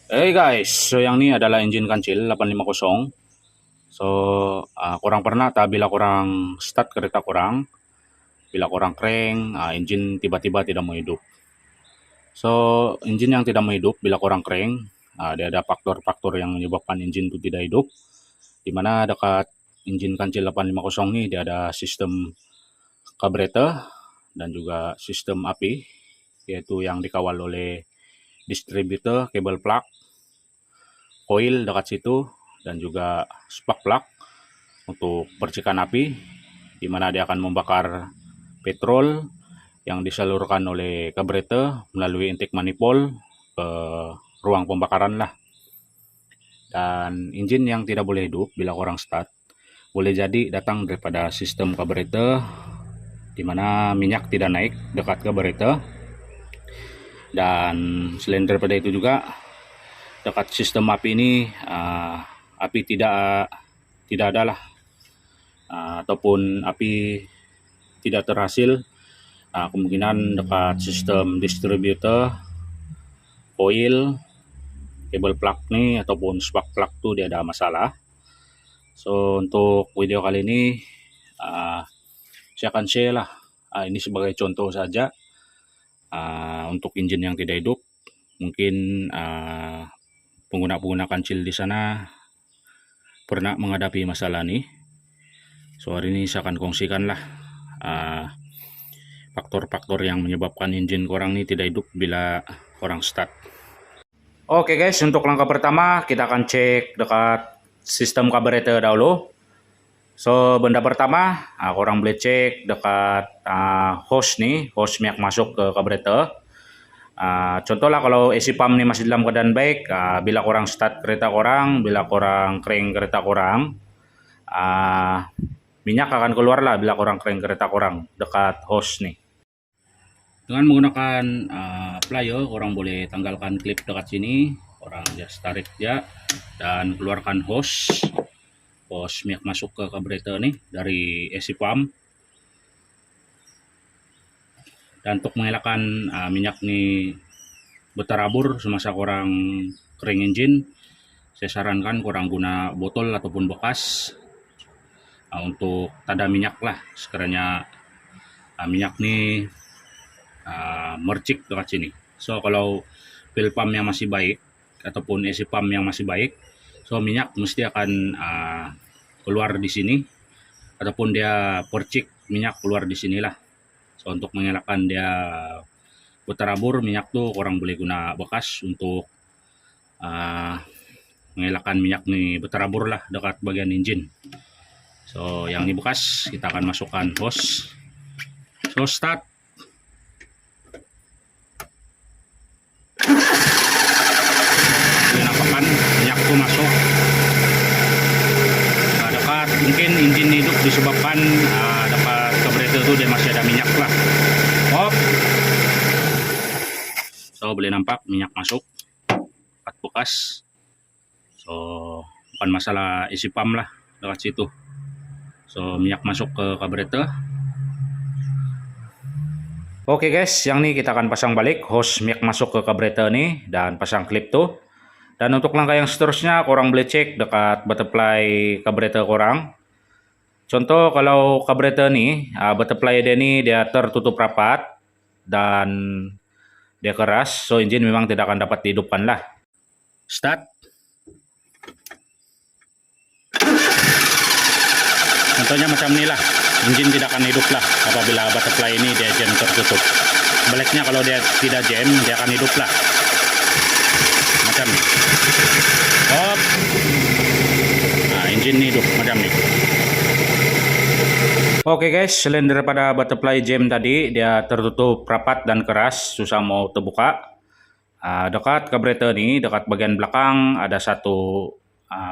Hey guys, so yang ini adalah engine kancil 850. So, kurang pernah bila kurang start kereta kurang, bila kurang crank, engine tiba-tiba tidak mau hidup. So, engine yang tidak mau hidup bila kurang crank, dia ada faktor-faktor yang menyebabkan engine itu tidak hidup. Di mana dekat engine kancil 850 ini dia ada sistem carburetor dan juga sistem api, yaitu yang dikawal oleh distributor, kabel plug, coil dekat situ, dan juga spark plug untuk percikan api, di mana dia akan membakar petrol yang disalurkan oleh carburetor melalui intake manifold ke ruang pembakaran lah. Dan engine yang tidak boleh hidup bila kurang start boleh jadi datang daripada sistem carburetor, di mana minyak tidak naik dekat carburetor. Dan selain daripada itu juga dekat sistem api ini api tidak adalah ataupun api tidak terhasil. Kemungkinan dekat sistem distributor, coil, kabel plug nih ataupun spark plug tuh dia ada masalah. So untuk video kali ini saya akan share lah, ini sebagai contoh saja untuk engine yang tidak hidup. Mungkin pengguna-pengguna kancil di sana pernah menghadapi masalah nih. So hari ini saya akan kongsikan lah faktor-faktor yang menyebabkan engine korang ini tidak hidup bila korang start. Oke guys, untuk langkah pertama kita akan cek dekat sistem carburetor dahulu. So benda pertama, korang boleh cek dekat hose nih, hose minyak masuk ke carburetor. Contohlah kalau AC pump ini masih dalam keadaan baik, bila korang start kereta korang, bila korang crank kereta korang, minyak akan keluar lah bila korang crank kereta korang dekat hose nih. Dengan menggunakan plier, orang boleh tanggalkan klip dekat sini, orang just tarik aja dan keluarkan hose minyak masuk ke carburetor nih dari AC pump. Dan untuk mengelakkan minyak nih berterabur semasa korang crank engine, saya sarankan korang guna botol ataupun bekas untuk tada minyak lah sekiranya minyak nih mercik dekat sini. So kalau fuel pump yang masih baik ataupun AC pump yang masih baik, so minyak mesti akan keluar di sini ataupun dia percik minyak keluar di sinilah. So untuk mengelakkan dia berterabur minyak tuh orang boleh guna bekas untuk mengelakkan minyak nih berterabur lah dekat bagian engine. So yang ini bekas kita akan masukkan hose. So start. Nampakkan minyak tuh masuk dekat, mungkin engine hidup disebabkan dekat carburetor tuh dia masih ada minyak lah. So boleh nampak minyak masuk dekat bekas. So bukan masalah isi pump lah dekat situ. So minyak masuk ke carburetor. Oke guys, yang ini kita akan pasang balik hose minyak masuk ke carburetor nih dan pasang klip tuh. Dan untuk langkah yang seterusnya, korang boleh cek dekat butterfly carburetor korang. Contoh kalau carburetor nih, butterfly dia nih dia tertutup rapat dan dia keras, so engine memang tidak akan dapat dihidupkan lah. Start. Contohnya macam ini lah, engine tidak akan hidup lah apabila butterfly ini dia jam tertutup. Baliknya kalau dia tidak jam, dia akan hidup lah. Macam ini. Engine hidup macam ini. Oke guys, selain daripada butterfly jam tadi dia tertutup rapat dan keras, susah mau terbuka. Dekat carburetor ini, dekat bagian belakang ada satu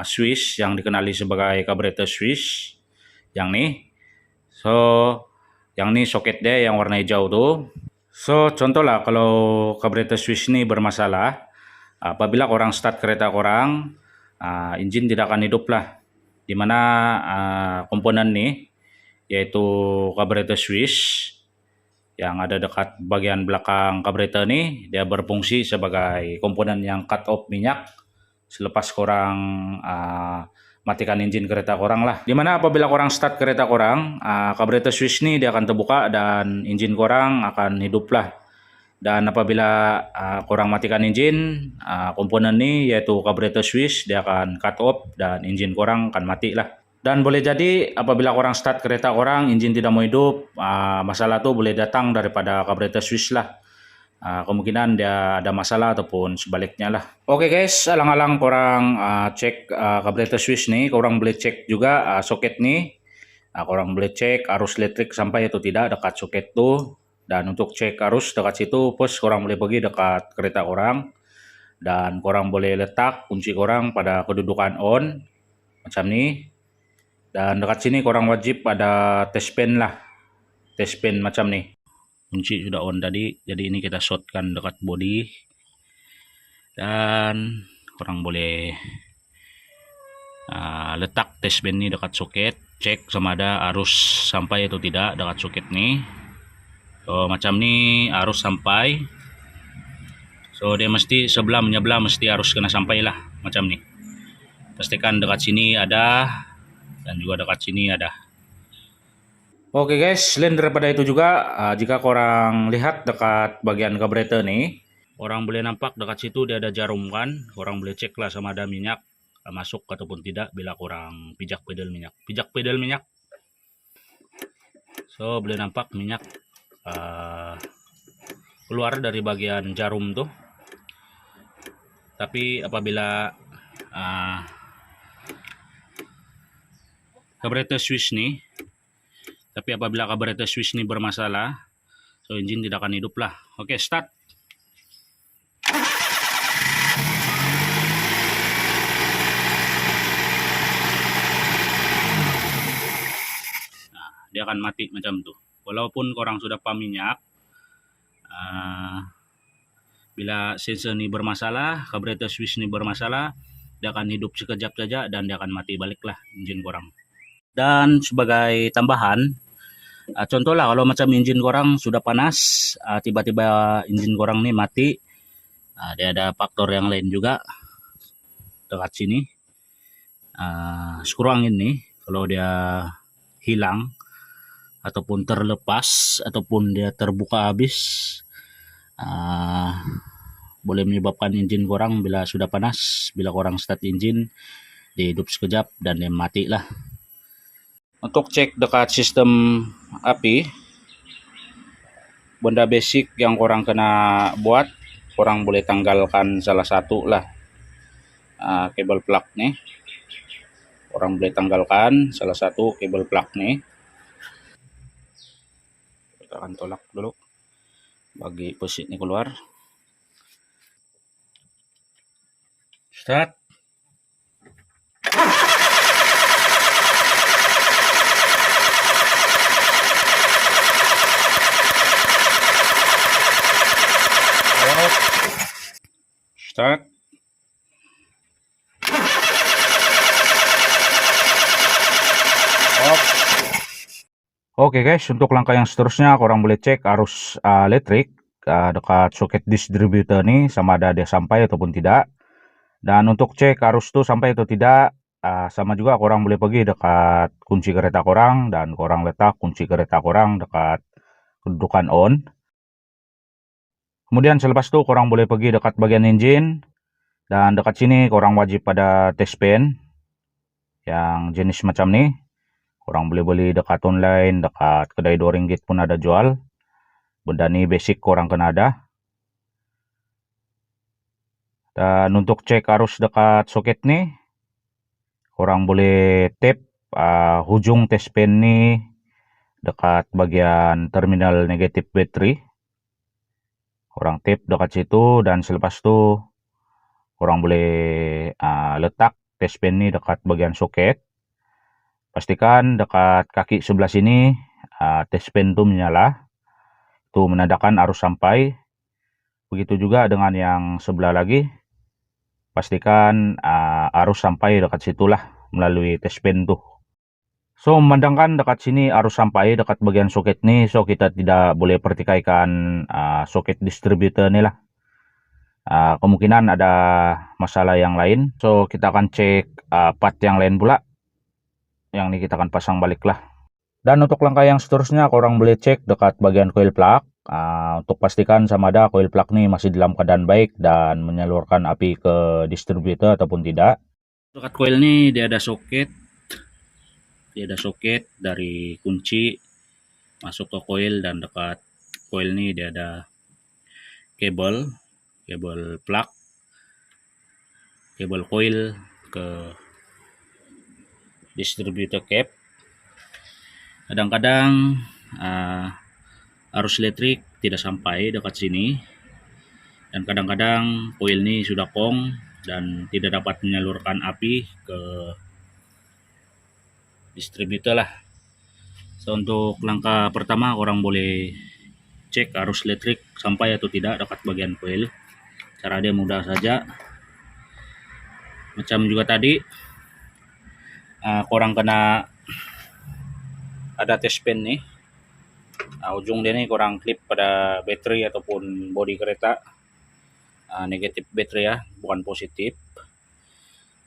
switch yang dikenali sebagai carburetor switch. Yang nih. So, yang ini soket dia yang warna hijau tuh. So, contohlah kalau carburetor switch ini bermasalah, apabila korang start kereta korang, engine tidak akan hidup lah. Dimana komponen nih, yaitu carburetor switch, yang ada dekat bagian belakang karburetor ini, dia berfungsi sebagai komponen yang cut off minyak selepas korang matikan engine kereta korang lah. Dimana apabila korang start kereta korang, karburetor switch ini dia akan terbuka dan engine korang akan hidup lah. Dan apabila korang matikan engine, komponen ini yaitu karburetor switch dia akan cut off dan engine korang akan mati lah. Dan boleh jadi apabila korang start kereta korang, engine tidak mau hidup, masalah tu boleh datang daripada karburetor switch lah. Kemungkinan dia ada masalah ataupun sebaliknya lah. Oke guys, alang-alang korang cek karburetor switch ni, korang boleh cek juga soket ni. Korang boleh cek arus listrik sampai atau tidak dekat soket tu. Dan untuk cek arus dekat situ, pos korang boleh pergi dekat kereta korang. Dan korang boleh letak kunci korang pada kedudukan on macam ni. Dan dekat sini korang wajib ada test pen lah. Test pen macam ni. Kunci sudah on tadi, jadi ini kita shortkan dekat body. Dan korang boleh letak test pen ni dekat soket. Cek sama ada arus sampai atau tidak dekat soket ni. So macam ni arus sampai. So dia mesti sebelah menyebelah mesti arus kena sampai lah macam ni. Pastikan dekat sini ada dan juga dekat sini ada. Oke guys, selain daripada itu juga jika korang lihat dekat bagian karburetor ni, orang boleh nampak dekat situ dia ada jarum kan. Korang boleh cek lah sama ada minyak masuk ataupun tidak bila korang pijak pedal minyak. Pijak pedal minyak. So boleh nampak minyak keluar dari bagian jarum tuh. Tapi apabila karburetor switch ni, bermasalah, so engine tidak akan hidup lah. Oke, start. Nah, dia akan mati macam tuh. Walaupun korang sudah pump minyak, bila sensor ini bermasalah, karburetor switch ini bermasalah, dia akan hidup sekejap saja dan dia akan mati balik lah engine korang. Dan sebagai tambahan, contohlah kalau macam engine korang sudah panas, tiba-tiba engine korang nih mati, dia ada faktor yang lain juga dekat sini. Skru angin nih, kalau dia hilang ataupun terlepas ataupun dia terbuka habis, boleh menyebabkan engine korang bila sudah panas, bila korang start engine, dia hidup sekejap dan dia mati lah. Untuk cek dekat sistem api, benda basic yang korang kena buat, korang boleh tanggalkan salah satu lah kabel plug nih. Korang boleh tanggalkan salah satu kabel plug nih. Kita akan tolak dulu bagi posit ini keluar. Start. Start. Oke guys, untuk langkah yang seterusnya korang boleh cek arus listrik dekat soket distributor nih sama ada dia sampai ataupun tidak. Dan untuk cek arus itu sampai atau tidak, sama juga korang boleh pergi dekat kunci kereta korang dan korang letak kunci kereta korang dekat kedudukan on. Kemudian selepas itu korang boleh pergi dekat bagian engine dan dekat sini korang wajib pada test pen yang jenis macam nih. Korang boleh beli dekat online, dekat kedai RM2 pun ada jual. Benda ni basic korang kena ada. Dan untuk cek arus dekat soket ni, korang boleh tap hujung test pen ni dekat bagian terminal negatif bateri. Korang tap dekat situ dan selepas tu korang boleh letak test pen ni dekat bagian soket. Pastikan dekat kaki sebelah sini test pen tu menyala. Itu menandakan arus sampai. Begitu juga dengan yang sebelah lagi. Pastikan arus sampai dekat situlah melalui test pen tu. So memandangkan dekat sini arus sampai dekat bagian soket nih, so kita tidak boleh pertikaikan soket distributor nih lah. Kemungkinan ada masalah yang lain, so kita akan cek part yang lain pula. Yang ini kita akan pasang balik lah. Dan untuk langkah yang seterusnya, korang boleh cek dekat bagian coil plug untuk pastikan sama ada coil plug nih masih dalam keadaan baik dan menyalurkan api ke distributor ataupun tidak. Dekat coil nih dia ada soket dari kunci masuk ke coil, dan dekat coil nih dia ada kabel plug, kabel coil ke distributor cap. Kadang-kadang arus listrik tidak sampai dekat sini, dan kadang-kadang coil ini sudah kong dan tidak dapat menyalurkan api ke distributor lah. So untuk langkah pertama, orang boleh cek arus listrik sampai atau tidak dekat bagian coil. Cara dia mudah saja, macam juga tadi, korang kena ada test pen nih, ujung dia nih korang klip pada baterai ataupun bodi kereta, negatif baterai ya, bukan positif.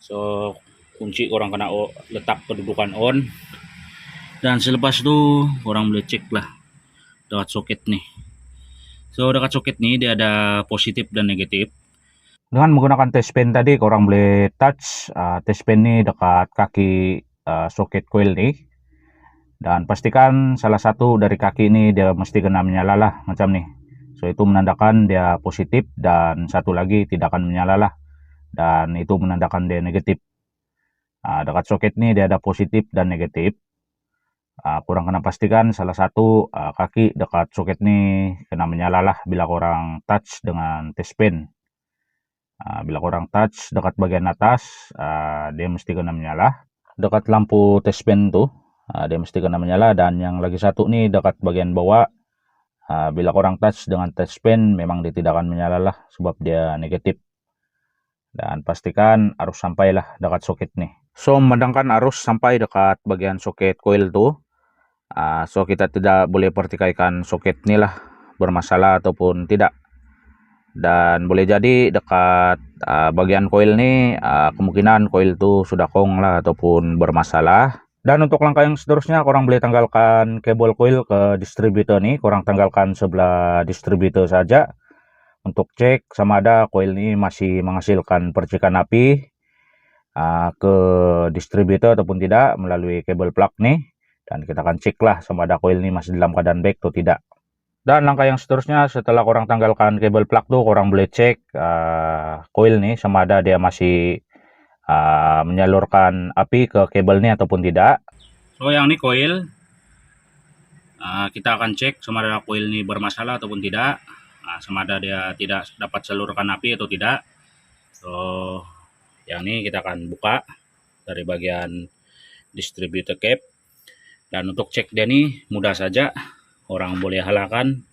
So kunci korang kena letak kedudukan on, dan selepas itu korang boleh cek lah dekat soket nih. So dekat soket nih dia ada positif dan negatif. Dengan menggunakan test pen tadi, korang boleh touch test pen nih dekat kaki soket coil nih, dan pastikan salah satu dari kaki ini dia mesti kena menyala lah, macam nih. So itu menandakan dia positif, dan satu lagi tidak akan menyala lah, dan itu menandakan dia negatif. Dekat soket nih dia ada positif dan negatif. Kurang kena pastikan salah satu kaki dekat soket nih kena menyala lah bila korang touch dengan test pen. Bila korang touch dekat bagian atas, dia mesti kena menyala. Dekat lampu test pen tuh dia mesti kena menyala, dan yang lagi satu nih dekat bagian bawah, bila korang touch dengan test pen memang dia tidak akan menyala lah sebab dia negatif. Dan pastikan arus sampailah dekat soket nih. So memandangkan arus sampai dekat bagian soket coil tuh, so kita tidak boleh pertikaikan soket nih lah bermasalah ataupun tidak. Dan boleh jadi dekat bagian coil nih kemungkinan coil tuh sudah kong lah ataupun bermasalah. Dan untuk langkah yang seterusnya, korang boleh tanggalkan kabel coil ke distributor nih. Korang tanggalkan sebelah distributor saja untuk cek sama ada coil ini masih menghasilkan percikan api ke distributor ataupun tidak melalui kabel plug nih. Dan kita akan cek lah sama ada coil ini masih dalam keadaan baik atau tidak. Dan langkah yang seterusnya, setelah korang tanggalkan kabel plug tuh, korang boleh cek coil nih sama ada dia masih menyalurkan api ke kabel ini ataupun tidak. So yang ini coil, kita akan cek sama ada coil ini bermasalah ataupun tidak, sama ada dia tidak dapat salurkan api atau tidak. So yang ini kita akan buka dari bagian distributor cap, dan untuk cek dia nih mudah saja. Orang boleh halakan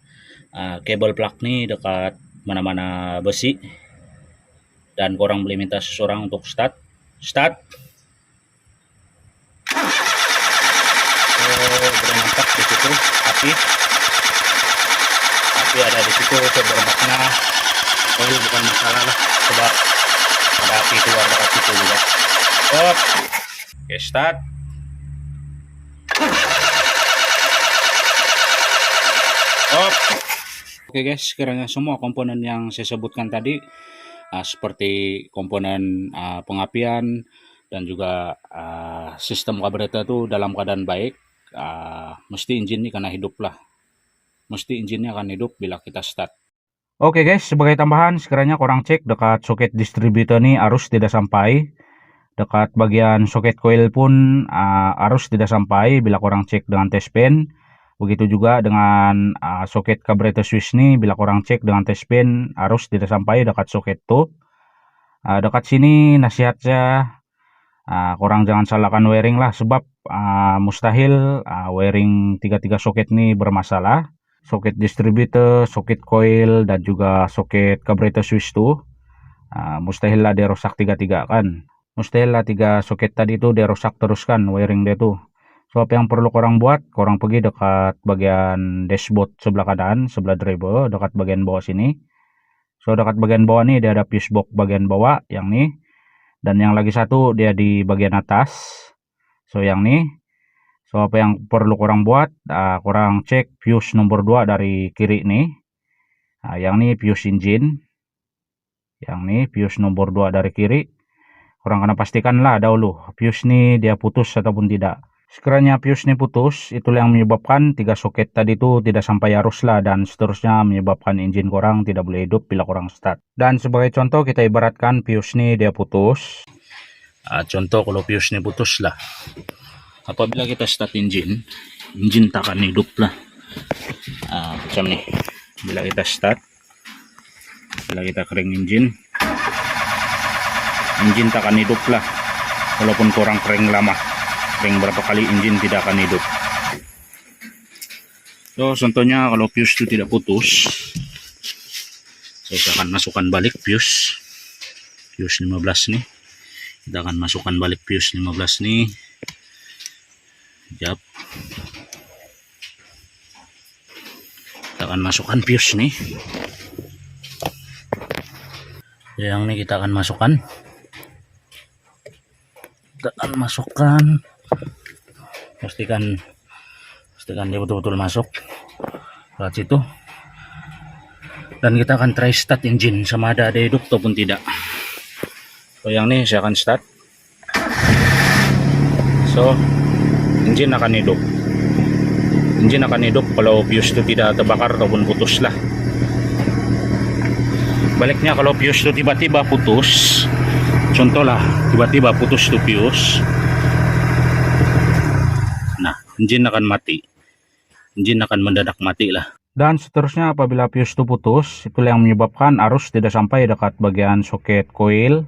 kabel plug nih dekat mana-mana besi, dan korang boleh minta seseorang untuk start. So boleh nampak di situ api ada di situ. So bermakna coil bukan masalah lah, sebab ada api keluar dekat situ juga. Oke, start. Oke guys, sekiranya semua komponen yang saya sebutkan tadi, seperti komponen pengapian dan juga sistem karburator itu dalam keadaan baik, mesti engine ini akan hidup lah. Mesti engine-nya akan hidup bila kita start. Oke guys, sebagai tambahan, sekiranya korang cek dekat soket distributor nih arus tidak sampai. Dekat bagian soket coil pun arus tidak sampai bila korang cek dengan test pen. Begitu juga dengan soket karburator switch nih, bila korang cek dengan test pen arus tidak sampai dekat soket tuh. Dekat sini nasihatnya korang jangan salahkan wiring lah, sebab mustahil wiring tiga soket nih bermasalah. Soket distributor, soket coil, dan juga soket karburator switch tuh mustahil lah dia rusak tiga kan. Mustahil lah 3 soket tadi tuh dia rusak terus kan wiring dia tuh. So apa yang perlu korang buat, korang pergi dekat bagian dashboard sebelah kanan, sebelah driver, dekat bagian bawah sini. So dekat bagian bawah nih dia ada fuse box bagian bawah yang nih, dan yang lagi satu dia di bagian atas. So yang nih. So apa yang perlu korang buat, korang cek fuse nomor 2 dari kiri nih. Yang nih fuse engine. Yang nih fuse nomor 2 dari kiri. Korang kena pastikan lah dahulu fuse nih dia putus ataupun tidak. Sekiranya fuse nih putus, itulah yang menyebabkan 3 soket tadi itu tidak sampai arus lah, dan seterusnya menyebabkan engine korang tidak boleh hidup bila korang start. Dan sebagai contoh kita ibaratkan fuse nih dia putus. Contoh kalau fuse nih putus lah. Apabila kita start engine tak akan hidup lah. Macam nih. Bila kita start, bila kita crank engine tak akan hidup lah. Walaupun kurang crank lama, crank berapa kali engine tidak akan hidup. So contohnya kalau fuse itu tidak putus, saya akan masukkan balik fuse 15 nih. Kita akan masukkan balik fuse 15 nih. Sekejap. Kita akan masukkan fuse nih. Yang ini kita akan masukkan. Pastikan dia betul-betul masuk ke situ. Dan kita akan try start engine sama ada hidup ataupun tidak. So yang ini saya akan start. So engine akan hidup. Engine akan hidup kalau fuse itu tidak terbakar ataupun putus lah. Baliknya kalau fuse itu tiba-tiba putus, contoh lah tiba-tiba putus itu fuse, nah engine akan mati. Engine akan mendadak mati lah. Dan seterusnya apabila fuse itu putus, itulah yang menyebabkan arus tidak sampai dekat bagian soket coil.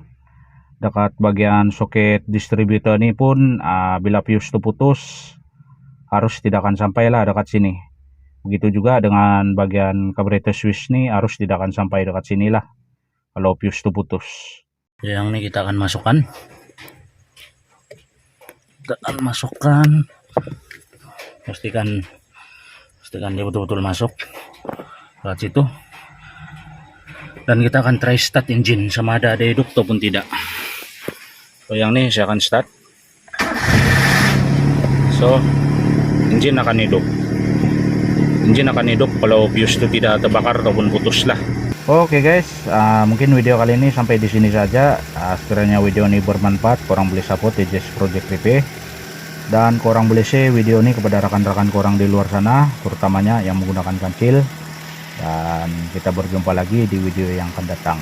Dekat bagian soket distributor ini pun bila fuse itu putus, arus tidak akan sampai lah dekat sini. Begitu juga dengan bagian carburetor switch ini, arus tidak akan sampai dekat sini lah kalau fuse itu putus. Yang ini kita akan masukkan. Pastikan dia betul-betul masuk ke situ. Dan kita akan try start engine sama ada hidup ataupun tidak. So yang ini saya akan start. So engine akan hidup. Engine akan hidup kalau fuse itu tidak terbakar ataupun putus lah. Oke guys, mungkin video kali ini sampai di sini saja. Sekiranya video ini bermanfaat, korang boleh support di Jazz Project Repair. Dan korang boleh share video ini kepada rekan-rekan korang di luar sana, terutamanya yang menggunakan kancil. Dan kita berjumpa lagi di video yang akan datang.